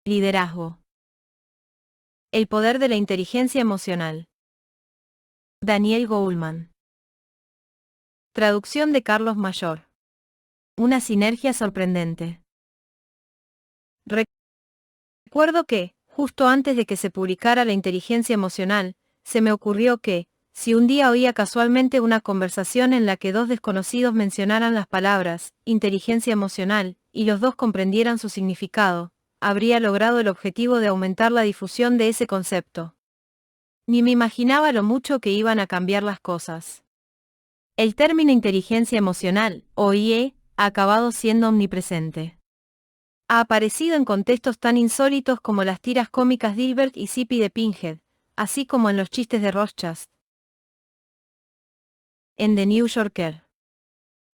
Liderazgo. El poder de la inteligencia emocional. Daniel Goleman. Traducción de Carlos Mayor. Una sinergia sorprendente. Recuerdo que, justo antes de que se publicara La inteligencia emocional, se me ocurrió que, si un día oía casualmente una conversación en la que dos desconocidos mencionaran las palabras inteligencia emocional, y los dos comprendieran su significado, habría logrado el objetivo de aumentar la difusión de ese concepto. Ni me imaginaba lo mucho que iban a cambiar las cosas. El término inteligencia emocional, o IE, ha acabado siendo omnipresente. Ha aparecido en contextos tan insólitos como las tiras cómicas Dilbert y Zippy de Pinhead, así como en los chistes de Rorschach. En The New Yorker.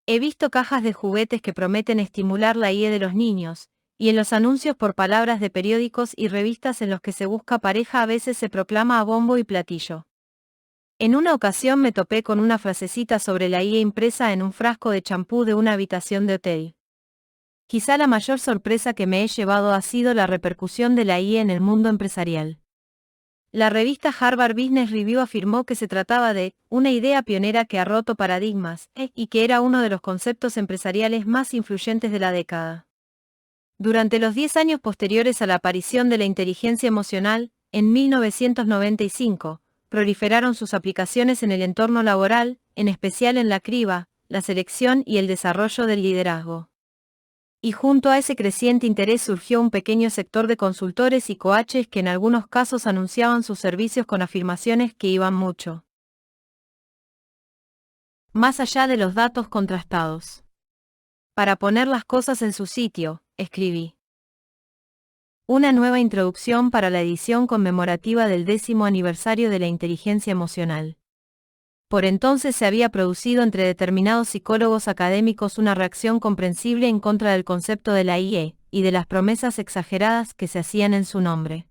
He visto cajas de juguetes que prometen estimular la IE de los niños, y en los anuncios por palabras de periódicos y revistas en los que se busca pareja a veces se proclama a bombo y platillo. En una ocasión me topé con una frasecita sobre la IE impresa en un frasco de champú de una habitación de hotel. Quizá la mayor sorpresa que me he llevado ha sido la repercusión de la IE en el mundo empresarial. La revista Harvard Business Review afirmó que se trataba de una idea pionera que ha roto paradigmas, y que era uno de los conceptos empresariales más influyentes de la década. Durante los 10 años posteriores a la aparición de la inteligencia emocional, en 1995, proliferaron sus aplicaciones en el entorno laboral, en especial en la criba, la selección y el desarrollo del liderazgo. Y junto a ese creciente interés surgió un pequeño sector de consultores y coaches que en algunos casos anunciaban sus servicios con afirmaciones que iban mucho más allá de los datos contrastados. Para poner las cosas en su sitio, escribí una nueva introducción para la edición conmemorativa del 10º aniversario de la inteligencia emocional. Por entonces se había producido entre determinados psicólogos académicos una reacción comprensible en contra del concepto de la IE, y de las promesas exageradas que se hacían en su nombre.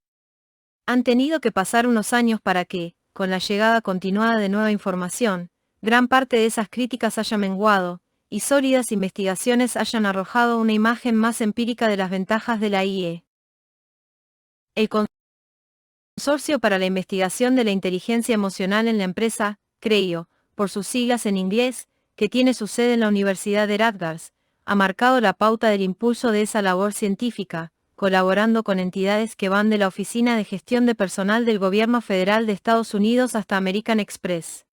Han tenido que pasar unos años para que, con la llegada continuada de nueva información, gran parte de esas críticas haya menguado, y sólidas investigaciones hayan arrojado una imagen más empírica de las ventajas de la IE. El Consorcio para la Investigación de la Inteligencia Emocional en la Empresa, CREIO, por sus siglas en inglés, que tiene su sede en la Universidad de Rutgers, ha marcado la pauta del impulso de esa labor científica, colaborando con entidades que van de la Oficina de Gestión de Personal del Gobierno Federal de Estados Unidos hasta American Express.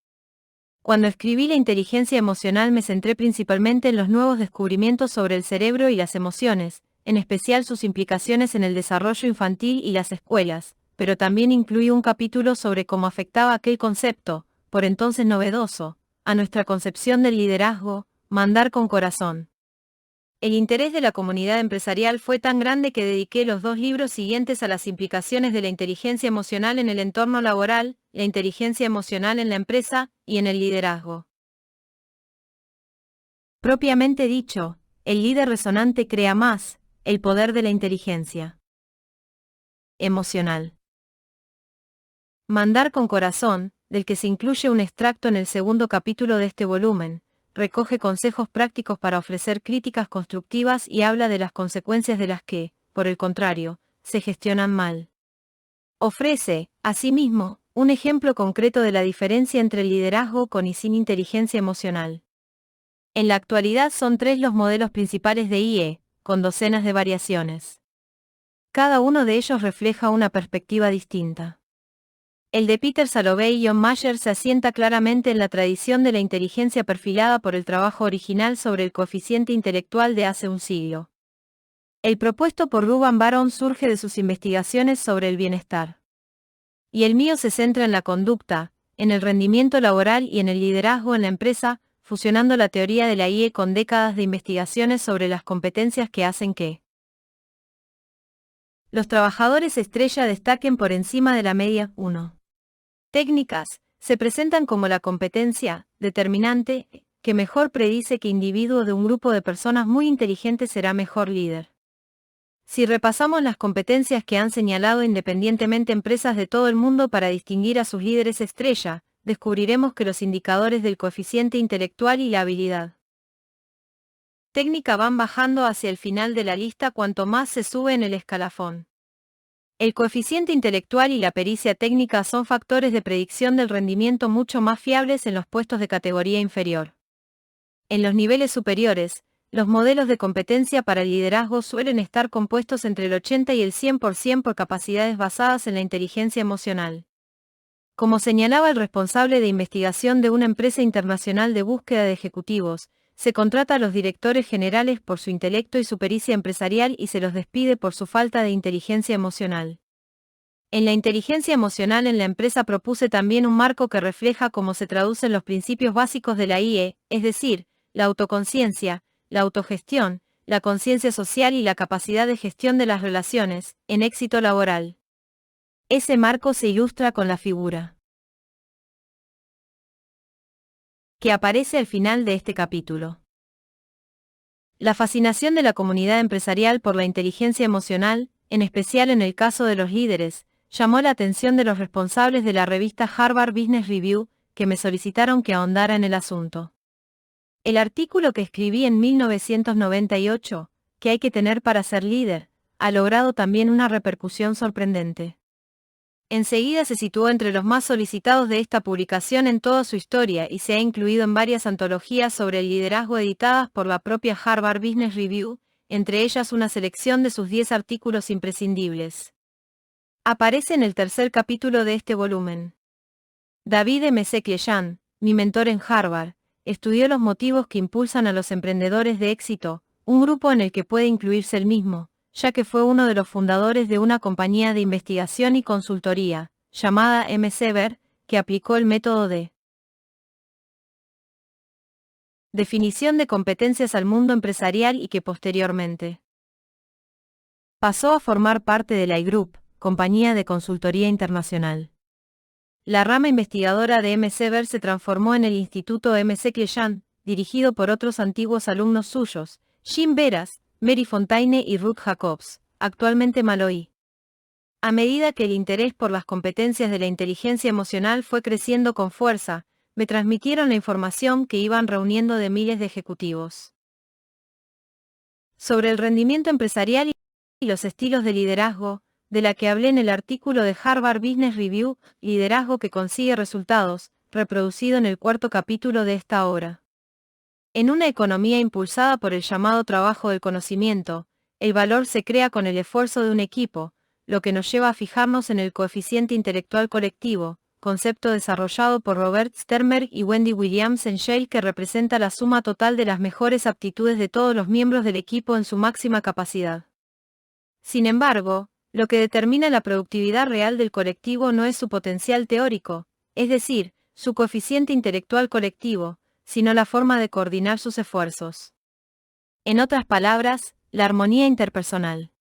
Cuando escribí La inteligencia emocional me centré principalmente en los nuevos descubrimientos sobre el cerebro y las emociones, en especial sus implicaciones en el desarrollo infantil y las escuelas, pero también incluí un capítulo sobre cómo afectaba aquel concepto, por entonces novedoso, a nuestra concepción del liderazgo, mandar con corazón. El interés de la comunidad empresarial fue tan grande que dediqué los 2 libros siguientes a las implicaciones de la inteligencia emocional en el entorno laboral, la inteligencia emocional en la empresa, y en el liderazgo. Propiamente dicho, el líder resonante crea más, el poder de la inteligencia emocional. Mandar con corazón, del que se incluye un extracto en el 2º capítulo de este volumen, recoge consejos prácticos para ofrecer críticas constructivas y habla de las consecuencias de las que, por el contrario, se gestionan mal. Ofrece, asimismo, un ejemplo concreto de la diferencia entre el liderazgo con y sin inteligencia emocional. En la actualidad son 3 los modelos principales de IE, con docenas de variaciones. Cada uno de ellos refleja una perspectiva distinta. El de Peter Salovey y John Mayer se asienta claramente en la tradición de la inteligencia perfilada por el trabajo original sobre el coeficiente intelectual de hace un siglo. El propuesto por Ruben Baron surge de sus investigaciones sobre el bienestar. Y el mío se centra en la conducta, en el rendimiento laboral y en el liderazgo en la empresa, fusionando la teoría de la IE con décadas de investigaciones sobre las competencias que hacen que los trabajadores estrella destaquen por encima de la media. 1. Técnicas, se presentan como la competencia determinante, que mejor predice qué individuo de un grupo de personas muy inteligentes será mejor líder. Si repasamos las competencias que han señalado independientemente empresas de todo el mundo para distinguir a sus líderes estrella, descubriremos que los indicadores del coeficiente intelectual y la habilidad técnica van bajando hacia el final de la lista cuanto más se sube en el escalafón. El coeficiente intelectual y la pericia técnica son factores de predicción del rendimiento mucho más fiables en los puestos de categoría inferior. En los niveles superiores, los modelos de competencia para el liderazgo suelen estar compuestos entre el 80 y el 100% por capacidades basadas en la inteligencia emocional. Como señalaba el responsable de investigación de una empresa internacional de búsqueda de ejecutivos, se contrata a los directores generales por su intelecto y su pericia empresarial y se los despide por su falta de inteligencia emocional. En la inteligencia emocional en la empresa propuse también un marco que refleja cómo se traducen los principios básicos de la IE, es decir, la autoconciencia, la autogestión, la conciencia social y la capacidad de gestión de las relaciones, en éxito laboral. Ese marco se ilustra con la figura que aparece al final de este capítulo. La fascinación de la comunidad empresarial por la inteligencia emocional, en especial en el caso de los líderes, llamó la atención de los responsables de la revista Harvard Business Review, que me solicitaron que ahondara en el asunto. El artículo que escribí en 1998, ¿Qué hay que tener para ser líder?, ha logrado también una repercusión sorprendente. Enseguida se situó entre los más solicitados de esta publicación en toda su historia y se ha incluido en varias antologías sobre el liderazgo editadas por la propia Harvard Business Review, entre ellas una selección de sus 10 artículos imprescindibles. Aparece en el tercer capítulo de este volumen. David M. Clegane, mi mentor en Harvard, estudió los motivos que impulsan a los emprendedores de éxito, un grupo en el que puede incluirse él mismo, ya que fue uno de los fundadores de una compañía de investigación y consultoría, llamada McSever, que aplicó el método de definición de competencias al mundo empresarial y que posteriormente pasó a formar parte de la iGroup, compañía de consultoría internacional. La rama investigadora de McSever se transformó en el Instituto M. Clegane, dirigido por otros antiguos alumnos suyos, Jim Veras, Mary Fontaine y Ruth Jacobs, actualmente Malloy. A medida que el interés por las competencias de la inteligencia emocional fue creciendo con fuerza, me transmitieron la información que iban reuniendo de miles de ejecutivos sobre el rendimiento empresarial y los estilos de liderazgo, de la que hablé en el artículo de Harvard Business Review, Liderazgo que consigue resultados, reproducido en el cuarto capítulo de esta obra. En una economía impulsada por el llamado trabajo del conocimiento, el valor se crea con el esfuerzo de un equipo, lo que nos lleva a fijarnos en el coeficiente intelectual colectivo, concepto desarrollado por Robert Sternberg y Wendy Williams en Yale que representa la suma total de las mejores aptitudes de todos los miembros del equipo en su máxima capacidad. Sin embargo, lo que determina la productividad real del colectivo no es su potencial teórico, es decir, su coeficiente intelectual colectivo, sino la forma de coordinar sus esfuerzos. En otras palabras, la armonía interpersonal.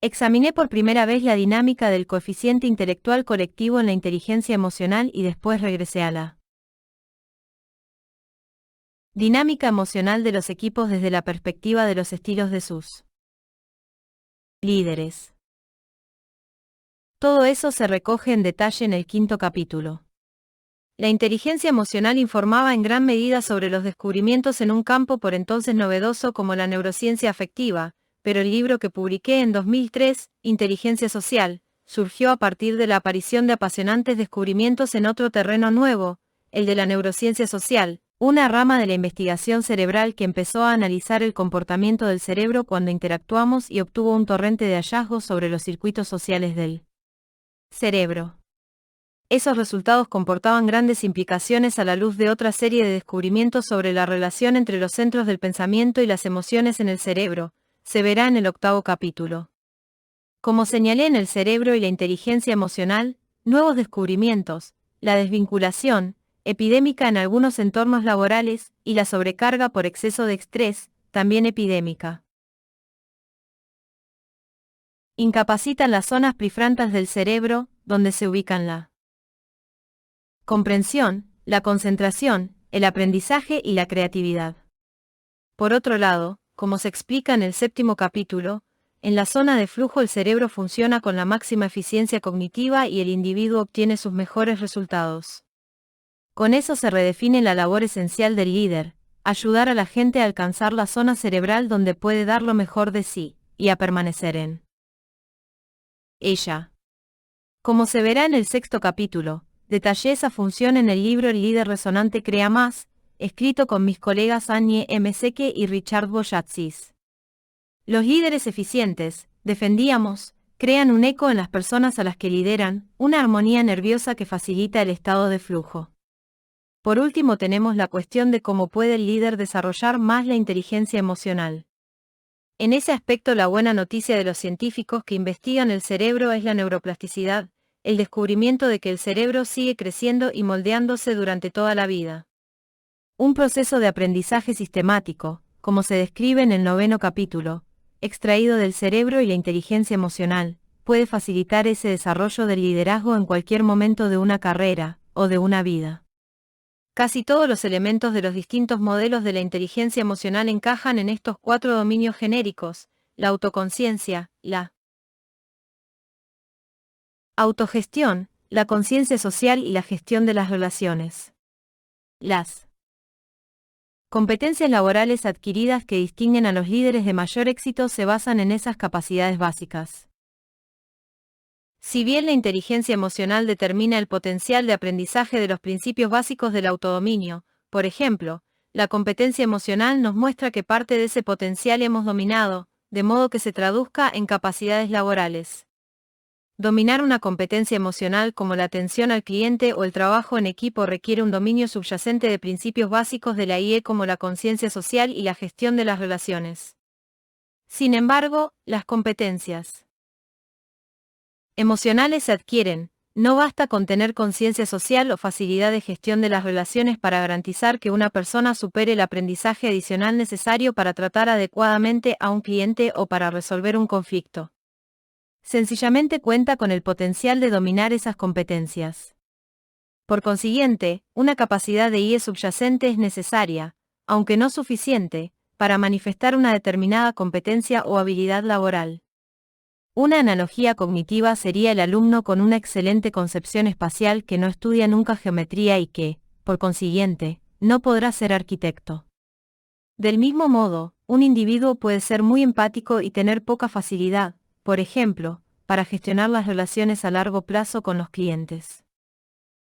Examiné por primera vez la dinámica del coeficiente intelectual colectivo en la inteligencia emocional y después regresé a la dinámica emocional de los equipos desde la perspectiva de los estilos de sus líderes. Todo eso se recoge en detalle en el quinto capítulo. La inteligencia emocional informaba en gran medida sobre los descubrimientos en un campo por entonces novedoso como la neurociencia afectiva, pero el libro que publiqué en 2003, Inteligencia Social, surgió a partir de la aparición de apasionantes descubrimientos en otro terreno nuevo, el de la neurociencia social, una rama de la investigación cerebral que empezó a analizar el comportamiento del cerebro cuando interactuamos y obtuvo un torrente de hallazgos sobre los circuitos sociales del cerebro. Esos resultados comportaban grandes implicaciones a la luz de otra serie de descubrimientos sobre la relación entre los centros del pensamiento y las emociones en el cerebro, se verá en el octavo capítulo. Como señalé en el cerebro y la inteligencia emocional, nuevos descubrimientos, la desvinculación, epidémica en algunos entornos laborales, y la sobrecarga por exceso de estrés, también epidémica. Incapacitan las zonas prefrontales del cerebro, donde se ubican la comprensión, la concentración, el aprendizaje y la creatividad. Por otro lado, como se explica en el séptimo capítulo, en la zona de flujo el cerebro funciona con la máxima eficiencia cognitiva y el individuo obtiene sus mejores resultados. Con eso se redefine la labor esencial del líder, ayudar a la gente a alcanzar la zona cerebral donde puede dar lo mejor de sí, y a permanecer en ella. Como se verá en el sexto capítulo, detallé esa función en el libro El líder resonante crea más, escrito con mis colegas Anye M. Seke y Richard Boyatzis. Los líderes eficientes, defendíamos, crean un eco en las personas a las que lideran, una armonía nerviosa que facilita el estado de flujo. Por último tenemos la cuestión de cómo puede el líder desarrollar más la inteligencia emocional. En ese aspecto la buena noticia de los científicos que investigan el cerebro es la neuroplasticidad, el descubrimiento de que el cerebro sigue creciendo y moldeándose durante toda la vida. Un proceso de aprendizaje sistemático, como se describe en el 9º capítulo, extraído del cerebro y la inteligencia emocional, puede facilitar ese desarrollo del liderazgo en cualquier momento de una carrera, o de una vida. Casi todos los elementos de los distintos modelos de la inteligencia emocional encajan en estos 4 dominios genéricos: la autoconciencia, la autogestión, la conciencia social y la gestión de las relaciones. Las competencias laborales adquiridas que distinguen a los líderes de mayor éxito se basan en esas capacidades básicas. Si bien la inteligencia emocional determina el potencial de aprendizaje de los principios básicos del autodominio, por ejemplo, la competencia emocional nos muestra que parte de ese potencial hemos dominado, de modo que se traduzca en capacidades laborales. Dominar una competencia emocional como la atención al cliente o el trabajo en equipo requiere un dominio subyacente de principios básicos de la IE como la conciencia social y la gestión de las relaciones. Sin embargo, las competencias emocionales se adquieren, no basta con tener conciencia social o facilidad de gestión de las relaciones para garantizar que una persona supere el aprendizaje adicional necesario para tratar adecuadamente a un cliente o para resolver un conflicto. Sencillamente cuenta con el potencial de dominar esas competencias. Por consiguiente, una capacidad de IE subyacente es necesaria, aunque no suficiente, para manifestar una determinada competencia o habilidad laboral. Una analogía cognitiva sería el alumno con una excelente concepción espacial que no estudia nunca geometría y que, por consiguiente, no podrá ser arquitecto. Del mismo modo, un individuo puede ser muy empático y tener poca facilidad, por ejemplo, para gestionar las relaciones a largo plazo con los clientes.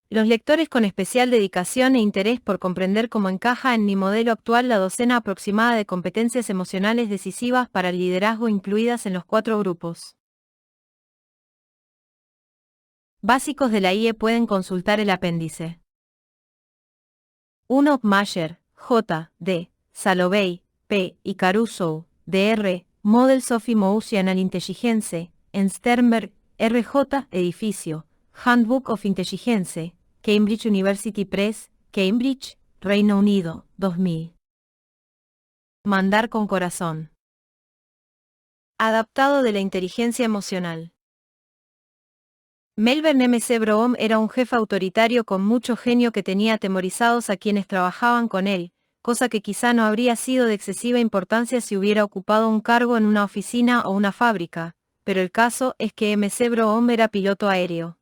Los lectores con especial dedicación e interés por comprender cómo encaja en mi modelo actual la docena aproximada de competencias emocionales decisivas para el liderazgo incluidas en los 4 grupos básicos de la IE pueden consultar el apéndice. 1. Mayer, J. D. Salovey, P. y Caruso, Dr. Models of Emotional Intelligence, en Sternberg, R.J. Edificio, Handbook of Intelligence, Cambridge University Press, Cambridge, Reino Unido, 2000. Mandar con corazón. Adaptado de la inteligencia emocional. Melvern M. C. Broom era un jefe autoritario con mucho genio que tenía atemorizados a quienes trabajaban con él, cosa que quizá no habría sido de excesiva importancia si hubiera ocupado un cargo en una oficina o una fábrica, pero el caso es que M. C. Broom era piloto aéreo.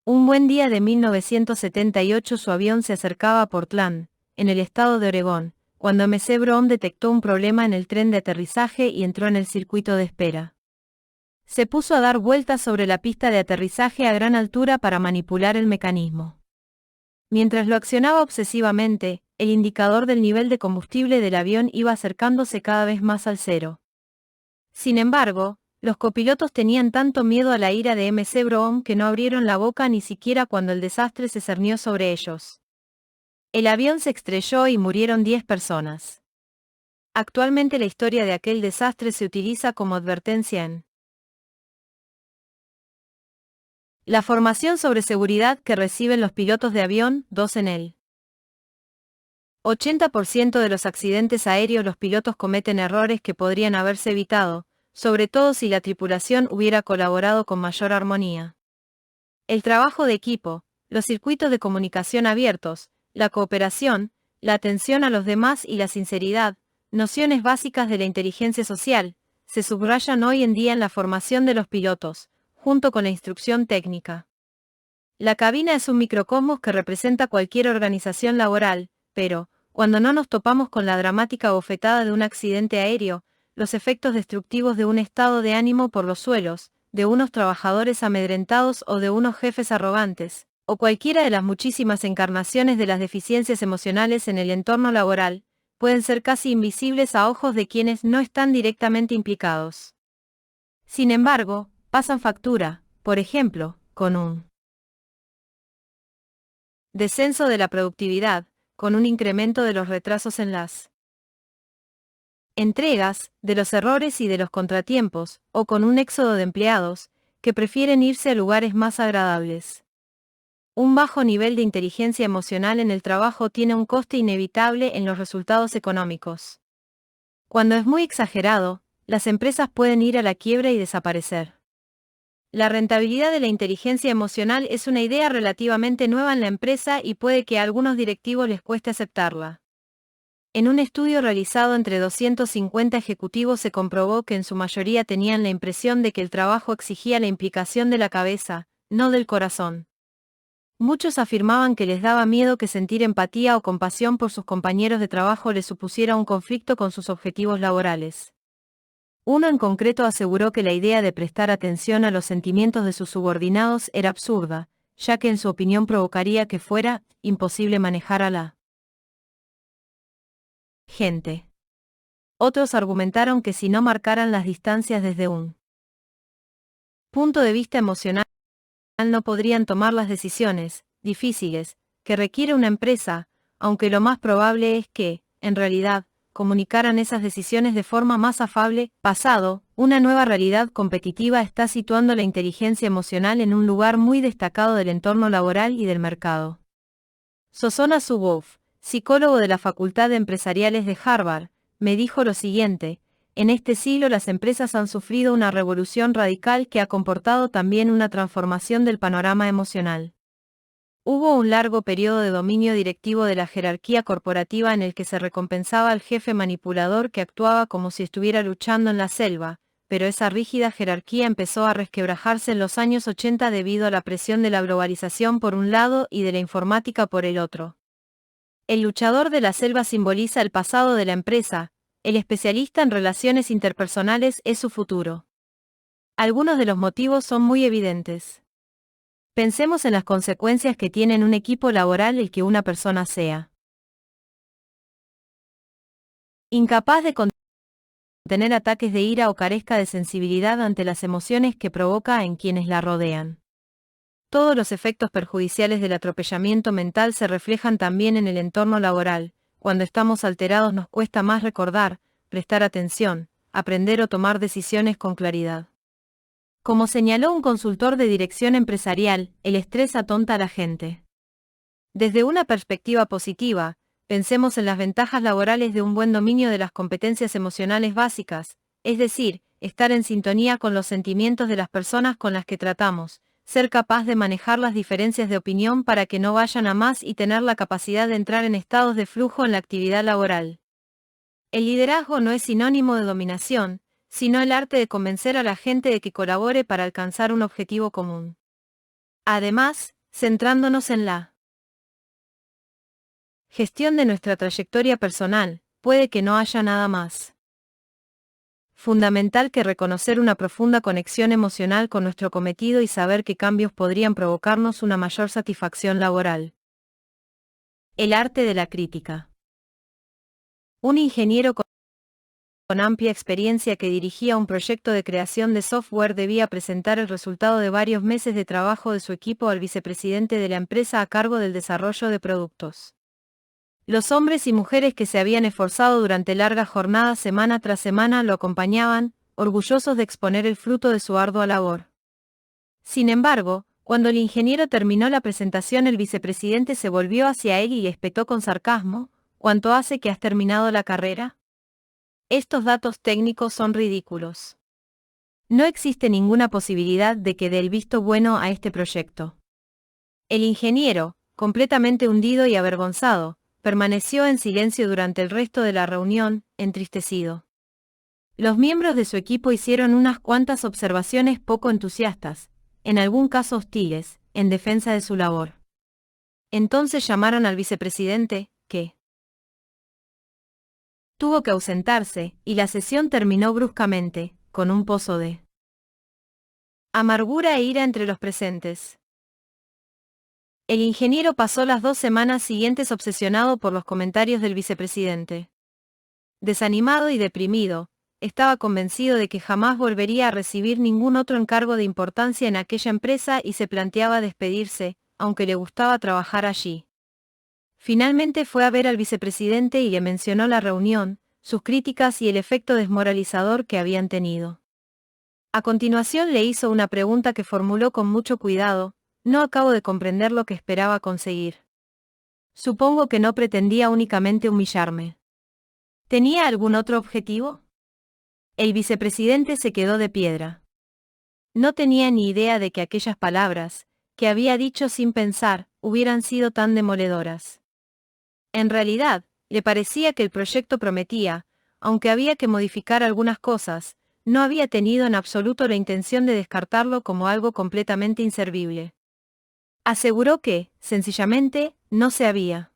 Un buen día de 1978 su avión se acercaba a Portland, en el estado de Oregón, cuando M. C. Broom detectó un problema en el tren de aterrizaje y entró en el circuito de espera. Se puso a dar vueltas sobre la pista de aterrizaje a gran altura para manipular el mecanismo. Mientras lo accionaba obsesivamente, el indicador del nivel de combustible del avión iba acercándose cada vez más al cero. Sin embargo, los copilotos tenían tanto miedo a la ira de M. C. Broom que no abrieron la boca ni siquiera cuando el desastre se cernió sobre ellos. El avión se estrelló y murieron 10 personas. Actualmente la historia de aquel desastre se utiliza como advertencia en la formación sobre seguridad que reciben los pilotos de avión, 2 en el 80% de los accidentes aéreos los pilotos cometen errores que podrían haberse evitado, sobre todo si la tripulación hubiera colaborado con mayor armonía. El trabajo de equipo, los circuitos de comunicación abiertos, la cooperación, la atención a los demás y la sinceridad, nociones básicas de la inteligencia social, se subrayan hoy en día en la formación de los pilotos, junto con la instrucción técnica. La cabina es un microcosmos que representa cualquier organización laboral, pero, cuando no nos topamos con la dramática bofetada de un accidente aéreo, los efectos destructivos de un estado de ánimo por los suelos, de unos trabajadores amedrentados o de unos jefes arrogantes, o cualquiera de las muchísimas encarnaciones de las deficiencias emocionales en el entorno laboral, pueden ser casi invisibles a ojos de quienes no están directamente implicados. Sin embargo, pasan factura, por ejemplo, con un descenso de la productividad, con un incremento de los retrasos en las entregas, de los errores y de los contratiempos, o con un éxodo de empleados, que prefieren irse a lugares más agradables. Un bajo nivel de inteligencia emocional en el trabajo tiene un coste inevitable en los resultados económicos. Cuando es muy exagerado, las empresas pueden ir a la quiebra y desaparecer. La rentabilidad de la inteligencia emocional es una idea relativamente nueva en la empresa y puede que a algunos directivos les cueste aceptarla. En un estudio realizado entre 250 ejecutivos se comprobó que en su mayoría tenían la impresión de que el trabajo exigía la implicación de la cabeza, no del corazón. Muchos afirmaban que les daba miedo que sentir empatía o compasión por sus compañeros de trabajo les supusiera un conflicto con sus objetivos laborales. Uno en concreto aseguró que la idea de prestar atención a los sentimientos de sus subordinados era absurda, ya que en su opinión provocaría que fuera imposible manejar a la gente. Otros argumentaron que si no marcaran las distancias desde un punto de vista emocional, no podrían tomar las decisiones difíciles que requiere una empresa, aunque lo más probable es que, en realidad, comunicaran esas decisiones de forma más afable. Pasado, una nueva realidad competitiva está situando la inteligencia emocional en un lugar muy destacado del entorno laboral y del mercado. Zsuzsanna Zuboff, psicólogo de la Facultad de Empresariales de Harvard, me dijo lo siguiente: en este siglo las empresas han sufrido una revolución radical que ha comportado también una transformación del panorama emocional. Hubo un largo periodo de dominio directivo de la jerarquía corporativa en el que se recompensaba al jefe manipulador que actuaba como si estuviera luchando en la selva, pero esa rígida jerarquía empezó a resquebrajarse en los años 80 debido a la presión de la globalización por un lado y de la informática por el otro. El luchador de la selva simboliza el pasado de la empresa, el especialista en relaciones interpersonales es su futuro. Algunos de los motivos son muy evidentes. Pensemos en las consecuencias que tiene en un equipo laboral el que una persona sea incapaz de contener ataques de ira o carezca de sensibilidad ante las emociones que provoca en quienes la rodean. Todos los efectos perjudiciales del atropellamiento mental se reflejan también en el entorno laboral. Cuando estamos alterados nos cuesta más recordar, prestar atención, aprender o tomar decisiones con claridad. Como señaló un consultor de dirección empresarial, el estrés atonta a la gente. Desde una perspectiva positiva, pensemos en las ventajas laborales de un buen dominio de las competencias emocionales básicas, es decir, estar en sintonía con los sentimientos de las personas con las que tratamos, ser capaz de manejar las diferencias de opinión para que no vayan a más y tener la capacidad de entrar en estados de flujo en la actividad laboral. El liderazgo no es sinónimo de dominación, sino el arte de convencer a la gente de que colabore para alcanzar un objetivo común. Además, centrándonos en la gestión de nuestra trayectoria personal, puede que no haya nada más fundamental que reconocer una profunda conexión emocional con nuestro cometido y saber qué cambios podrían provocarnos una mayor satisfacción laboral. El arte de la crítica. Un ingeniero con amplia experiencia que dirigía un proyecto de creación de software debía presentar el resultado de varios meses de trabajo de su equipo al vicepresidente de la empresa a cargo del desarrollo de productos. Los hombres y mujeres que se habían esforzado durante largas jornadas semana tras semana lo acompañaban, orgullosos de exponer el fruto de su ardua labor. Sin embargo, cuando el ingeniero terminó la presentación, el vicepresidente se volvió hacia él y le espetó con sarcasmo: ¿cuánto hace que has terminado la carrera? Estos datos técnicos son ridículos. No existe ninguna posibilidad de que dé el visto bueno a este proyecto. El ingeniero, completamente hundido y avergonzado, permaneció en silencio durante el resto de la reunión, entristecido. Los miembros de su equipo hicieron unas cuantas observaciones poco entusiastas, en algún caso hostiles, en defensa de su labor. Entonces llamaron al vicepresidente, que tuvo que ausentarse, y la sesión terminó bruscamente, con un pozo de Amargura e ira entre los presentes. El ingeniero pasó las 2 semanas siguientes obsesionado por los comentarios del vicepresidente. Desanimado y deprimido, estaba convencido de que jamás volvería a recibir ningún otro encargo de importancia en aquella empresa y se planteaba despedirse, aunque le gustaba trabajar allí. Finalmente fue a ver al vicepresidente y le mencionó la reunión, sus críticas y el efecto desmoralizador que habían tenido. A continuación le hizo una pregunta que formuló con mucho cuidado: no acabo de comprender lo que esperaba conseguir. Supongo que no pretendía únicamente humillarme. ¿Tenía algún otro objetivo? El vicepresidente se quedó de piedra. No tenía ni idea de que aquellas palabras, que había dicho sin pensar, hubieran sido tan demoledoras. En realidad, le parecía que el proyecto prometía, aunque había que modificar algunas cosas, no había tenido en absoluto la intención de descartarlo como algo completamente inservible. Aseguró que, sencillamente, no se había